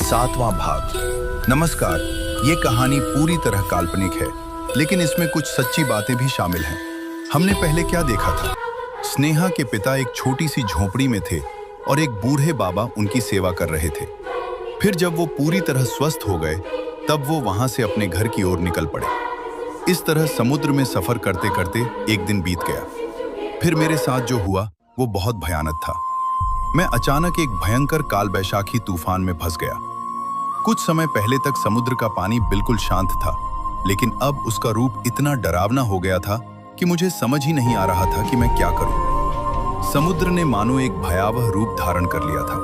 7वां भाग। नमस्कार। ये कहानी पूरी तरह काल्पनिक है, लेकिन इसमें कुछ सच्ची बातें भी शामिल हैं। हमने पहले क्या देखा था? स्नेहा के पिता एक छोटी सी झोपड़ी में थे और एक बूढ़े बाबा उनकी सेवा कर रहे थे। फिर जब वो पूरी तरह स्वस्थ हो गए, तब वो वहां से अपने घर की ओर निकल पड़े। इस तरह समुद्र में सफर करते करते एक दिन बीत गया। फिर मेरे साथ जो हुआ वो बहुत भयानक था। मैं अचानक एक भयंकर कालबैशाखी तूफान में फंस गया। कुछ समय पहले तक समुद्र का पानी बिल्कुल शांत था, लेकिन अब उसका रूप इतना डरावना हो गया था कि मुझे समझ ही नहीं आ रहा था कि मैं क्या करूं। समुद्र ने मानो एक भयावह रूप धारण कर लिया था।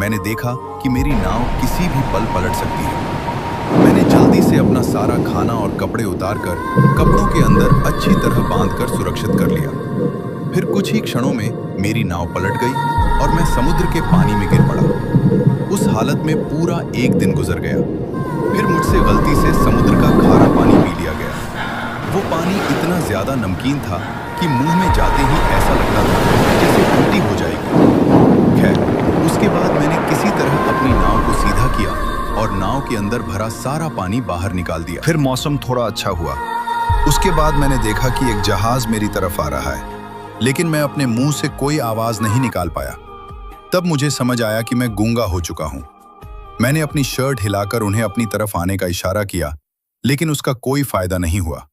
मैंने देखा कि मेरी नाव किसी भी पल पलट सकती है। मैंने जल्दी से अपना सारा खाना और कपड़े उतारकर कपड़ों के अंदर अच्छी तरह बांधकर सुरक्षित कर लिया। फिर कुछ ही क्षणों में मेरी नाव पलट गई और मैं समुद्र के पानी में गिर पड़ा। उस हालत में पूरा एक दिन गुजर गया। फिर मुझसे गलती से समुद्र का खारा पानी पी लिया गया। वो पानी इतना ज्यादा नमकीन था कि मुंह में जाते ही ऐसा लगता था जैसे उल्टी हो जाएगी। खैर, उसके बाद मैंने किसी तरह अपनी नाव को सीधा किया और नाव के अंदर भरा सारा पानी बाहर निकाल दिया। फिर मौसम थोड़ा अच्छा हुआ। उसके बाद मैंने देखा कि एक जहाज मेरी तरफ आ रहा है, लेकिन मैं अपने मुंह से कोई आवाज नहीं निकाल पाया। तब मुझे समझ आया कि मैं गूंगा हो चुका हूं। मैंने अपनी शर्ट हिलाकर उन्हें अपनी तरफ आने का इशारा किया, लेकिन उसका कोई फायदा नहीं हुआ।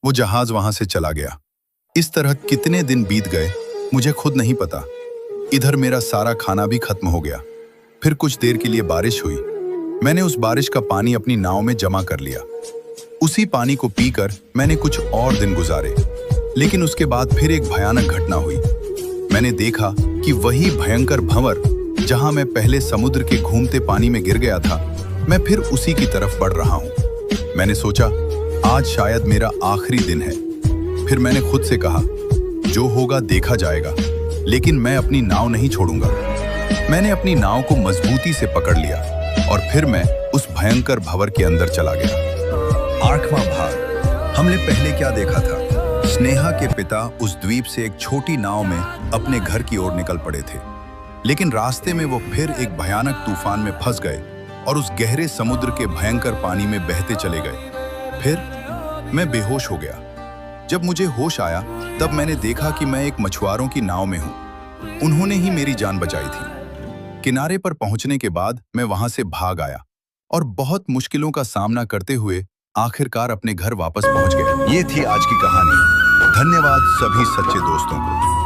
वो जहाज वहां से चला गया। इस तरह कितने दिन बीत गए मुझे खुद नहीं पता। इधर मेरा सारा खाना भी खत्म हो गया। फिर कुछ देर के लिए बारिश हुई। मैंने उस बारिश का पानी अपनी नाव में जमा कर लिया। उसी पानी को पीकर मैंने कुछ और दिन गुजारे, लेकिन उसके बाद फिर एक भयानक घटना हुई। मैंने देखा कि वही भयंकर भंवर जहां मैं पहले समुद्र के घूमते पानी में गिर गया था, मैं फिर उसी की तरफ बढ़ रहा हूं। मैंने सोचा आज शायद मेरा आखिरी दिन है। फिर मैंने खुद से कहा जो होगा देखा जाएगा, लेकिन मैं अपनी नाव नहीं छोड़ूंगा। मैंने अपनी नाव को मजबूती से पकड़ लिया और फिर मैं उस भयंकर भंवर के अंदर चला गया। 8वां भाग। हमने पहले क्या देखा था? स्नेहा के पिता उस द्वीप से एक छोटी नाव में अपने घर की ओर निकल पड़े थे, लेकिन रास्ते में वो फिर एक भयानक तूफान में फंस गए और उस गहरे समुद्र के भयंकर पानी में बहते चले गए। फिर मैं बेहोश हो गया। जब मुझे होश आया, तब मैंने देखा कि मैं एक मछुआरों की नाव में हूं। उन्होंने ही मेरी जान बचाई थी। किनारे पर पहुंचने के बाद मैं वहां से भाग आया और बहुत मुश्किलों का सामना करते हुए आखिरकार अपने घर वापस पहुंच गया। ये थी आज की कहानी। धन्यवाद सभी सच्चे दोस्तों को।